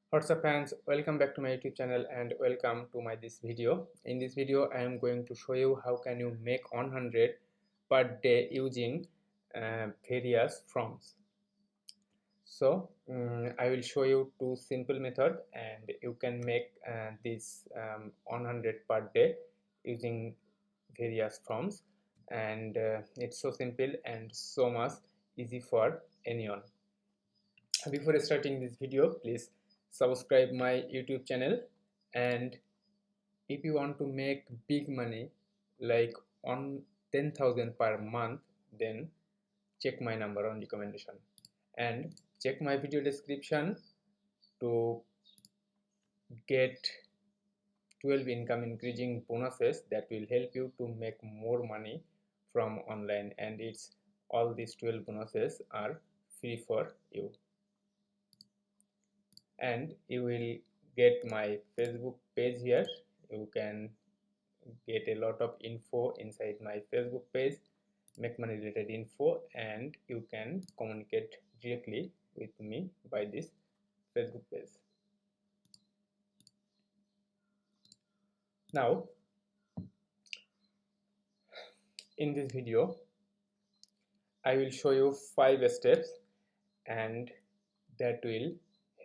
What's up fans, welcome back to my YouTube channel and welcome to this video. In this video I am going to show you how can you make 100 per day using various forms. So I will show you two simple method and you can make this 100 per day using various forms, and it's so simple and so much easy for anyone. Before starting this video, please subscribe my YouTube channel, and if you want to make big money like on 10,000 per month, then check my number on recommendation and check my video description to get 12 income increasing bonuses that will help you to make more money from online, and it's all these 12 bonuses are free for you. And you will get my Facebook page here. You can get a lot of info inside my Facebook page, make money related info, and you can communicate directly with me by this Facebook page. Now in this video I will show you 5 steps and that will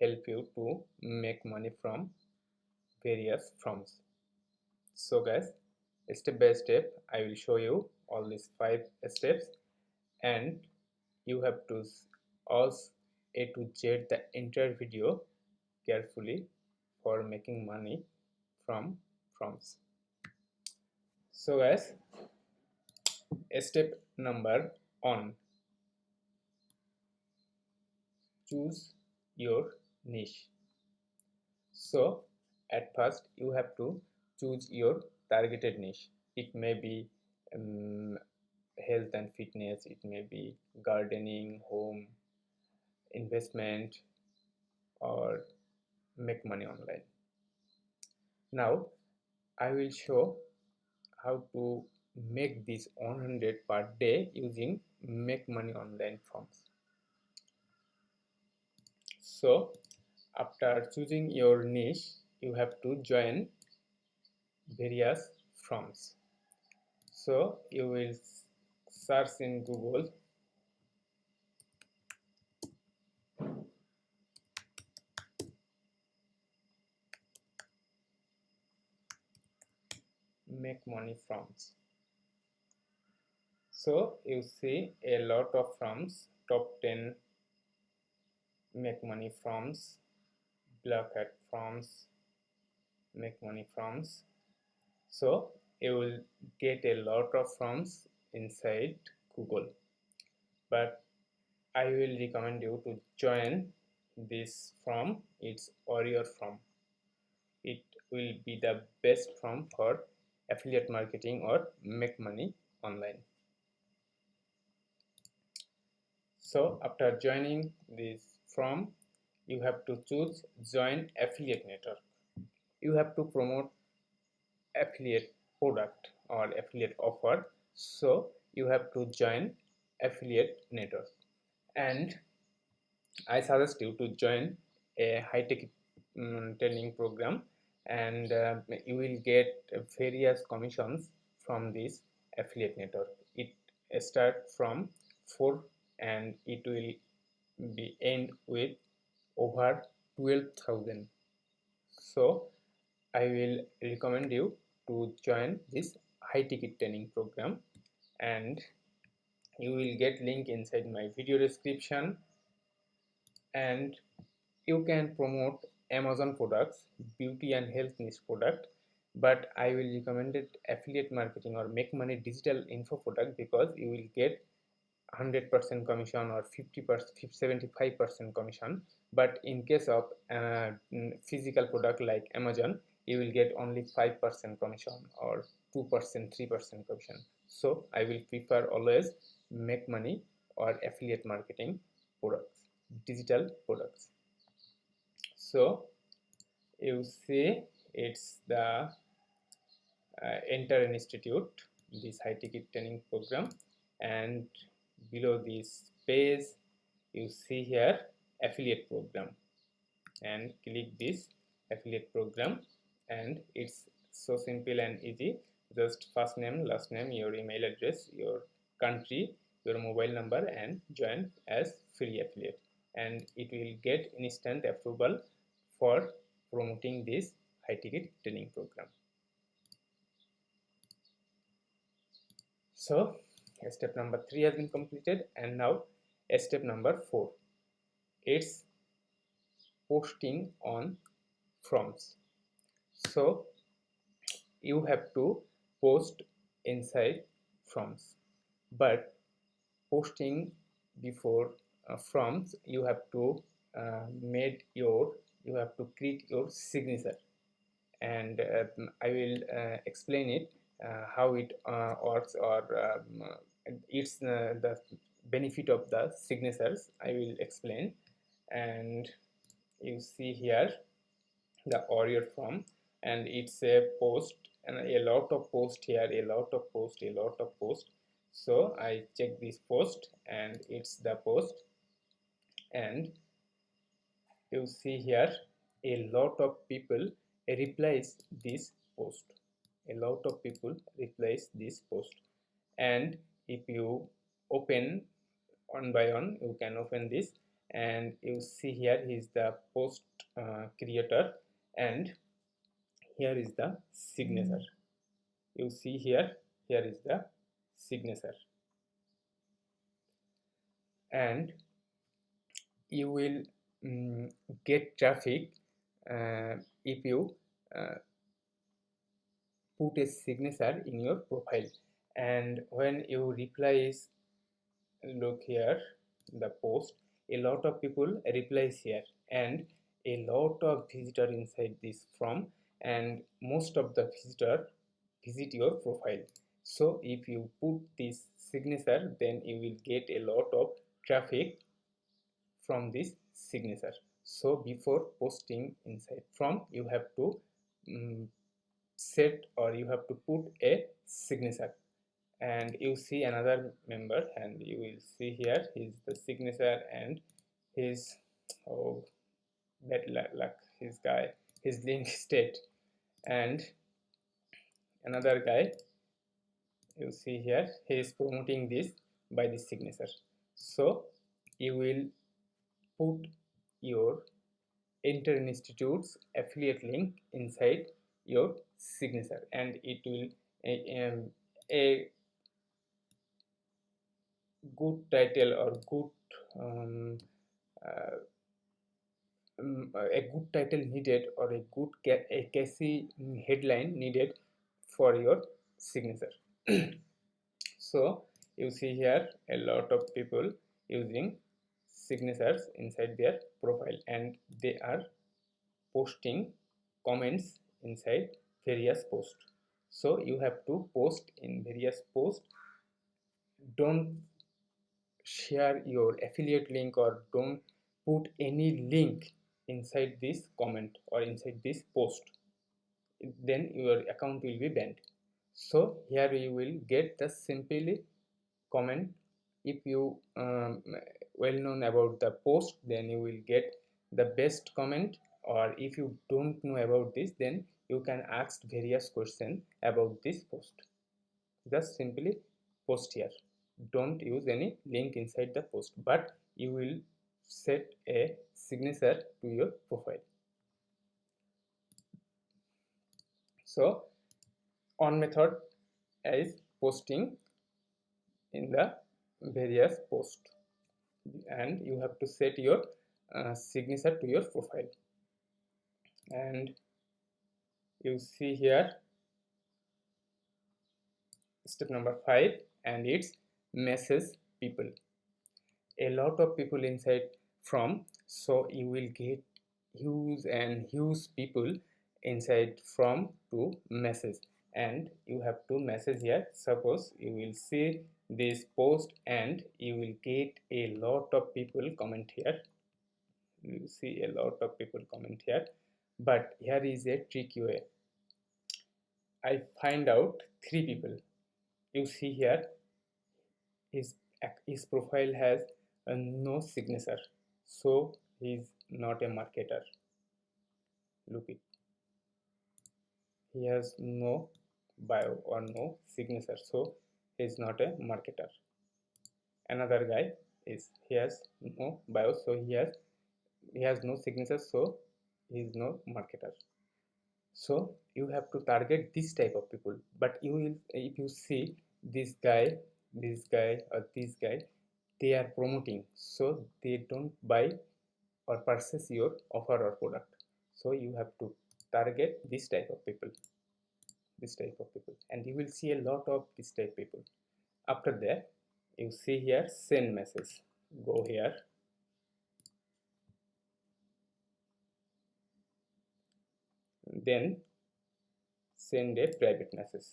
help you to make money from various forms. So guys, step by step I will show you all these 5 steps, and you have to also A to Z the entire video carefully for making money from forms. So guys, step number 1, choose your niche. So at first you have to choose your targeted niche. It may be health and fitness, it may be gardening, home, investment, or make money online. Now I will show how to make this 100 per day using make money online forms. So after choosing your niche, you have to join various forms. So you will search in Google make money forms. So you see a lot of forms, top 10 make money forms, black hat forms, make money forms. So you will get a lot of forms inside Google, but I will recommend you to join this form. It's warrior form. It will be the best form for affiliate marketing or make money online. So after joining this form, you have to choose join affiliate network. You have to promote affiliate product or affiliate offer, so you have to join affiliate network. And I suggest you to join a high tech training program, and you will get various commissions from this affiliate network. It starts from 4 and it will be end with over 12,000. So I will recommend you to join this high ticket training program, and you will get link inside my video description. And you can promote Amazon products, beauty and health niche product, but I will recommend it affiliate marketing or make money digital info product, because you will get 100% commission or 50%, 75% commission. But in case of physical product like Amazon, you will get only 5% commission or 2%, 3% commission. So I will prefer always make money or affiliate marketing products, digital products. So you see it's the enter an institute, this high ticket training program, and below this page you see here affiliate program. and click this affiliate program, and it's so simple and easy. Just first name, last name, your email address, your country, your mobile number, and join as free affiliate, and it will get instant approval for promoting this high ticket training program. So step number 3 has been completed, and now step number 4, it's posting on forums. So you have to post inside forums, but posting before forums, you have to you have to create your signature, and I will explain it how it works, or it's the benefit of the signatures I will explain. And you see here the warrior form, and it's a post, and a lot of post here, a lot of post, a lot of post. So I check this post, and it's the post, and you see here a lot of people replies this post, a lot of people replies this post. And if you open one by one, you can open this, and you see here is the post creator, and here is the signature. You see here, here is the signature, and you will get traffic if you uh, put a signature in your profile. And when you replies, look here the post, a lot of people replies here, and a lot of visitor inside this form, and most of the visitor visit your profile. So if you put this signature, then you will get a lot of traffic from this signature. So before posting inside from, you have to set, or you have to put a signature. And you see another member, and you will see here his the signature, and his, oh, bad luck, his guy, his link state. And another guy, you see here, he is promoting this by this signature. So you will put your inter-institute's affiliate link inside your signature, and it will a good title, or good um, uh, a good title needed, or a good a catchy headline needed for your signature. So you see here a lot of people using signatures inside their profile, and they are posting comments inside various posts. So you have to post in various posts. Don't share your affiliate link, or don't put any link inside this comment or inside this post, then your account will be banned. So here you will get the simply comment. If you well known about the post, then you will get the best comment, or if you don't know about this, then you can ask various questions about this post. Just simply post here, don't use any link inside the post, but you will set a signature to your profile. So one method is posting in the various post, and you have to set your signature to your profile. And you see here step number 5, and it's message people, a lot of people inside from. So you will get huge and huge people inside from to message, and you have to message here. Suppose you will see this post, and you will get a lot of people comment here. You see a lot of people comment here, but here is a tricky way. I find out 3 people. You see here his his profile has no signature, so he is not a marketer. look it, he has no bio or no signature, so he is not a marketer. Another guy is, he has no bio, so he has no signature, so he is no marketer. So you have to target this type of people. But you will, if you see this guy, or this guy, they are promoting, so they don't buy or purchase your offer or product. So you have to target this type of people, and you will see a lot of this type people. After that, you see here send message. Go here, then send a private message.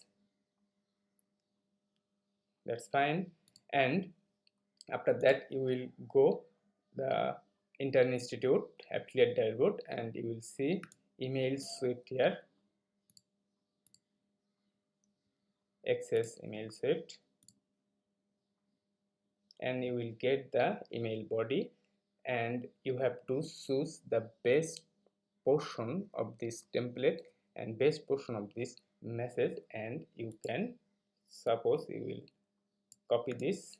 That's fine. And after that, you will go the Intern Institute affiliate dashboard, and you will see email swift here, access email swift, and you will get the email body, and you have to choose the best portion of this template and best portion of this message, and you can, suppose you will copy this,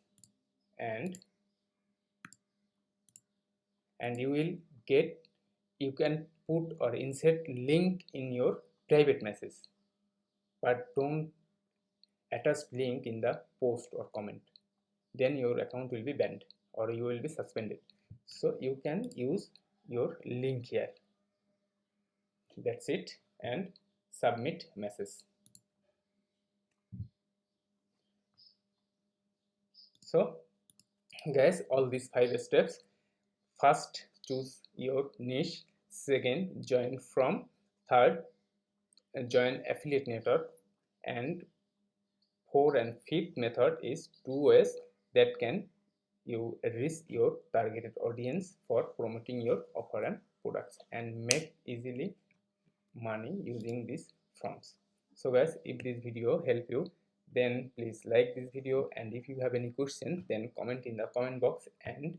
and you will get, you can put or insert link in your private message, but don't attach link in the post or comment, then your account will be banned or you will be suspended. So you can use your link here. That's it, and submit message. So guys, all these 5 steps: first, choose your niche; second, join from; third, join affiliate network; and fourth and fifth method is 2 ways that can you reach your targeted audience for promoting your offer and products and make easily money using these forms. So guys, if this video helped you, then please like this video, and if you have any question, then comment in the comment box, and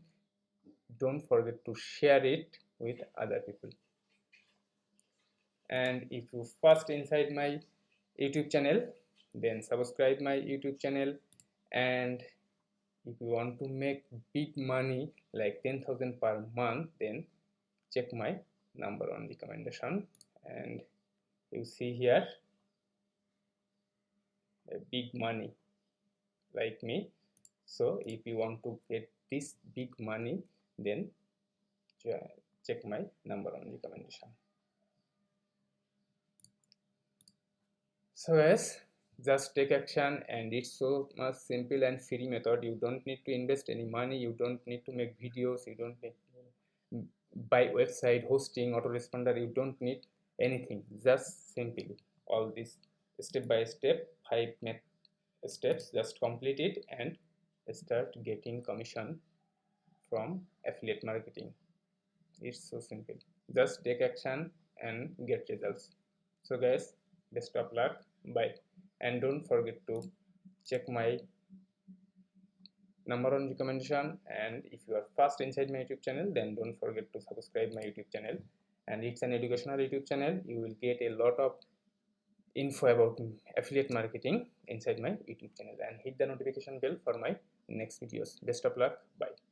don't forget to share it with other people. And if you first inside my YouTube channel, then subscribe my YouTube channel, and if you want to make big money like 10,000 per month, then check my number on recommendation, and you see here a big money like me. So if you want to get this big money, then check my number on recommendation. So yes, just take action, and it's so much simple and free method. You don't need to invest any money, you don't need to make videos, you don't need to buy website hosting, autoresponder, you don't need anything. Just simply all this step by step 5 steps, just complete it and start getting commission from affiliate marketing. It's so simple. Just take action and get results. So guys, best of luck. Bye. And don't forget to check my number on recommendation, and if you are first inside my YouTube channel, then don't forget to subscribe my YouTube channel. And it's an educational YouTube channel. You will get a lot of info about affiliate marketing inside my YouTube channel, and hit the notification bell for my next videos. Best of luck. Bye.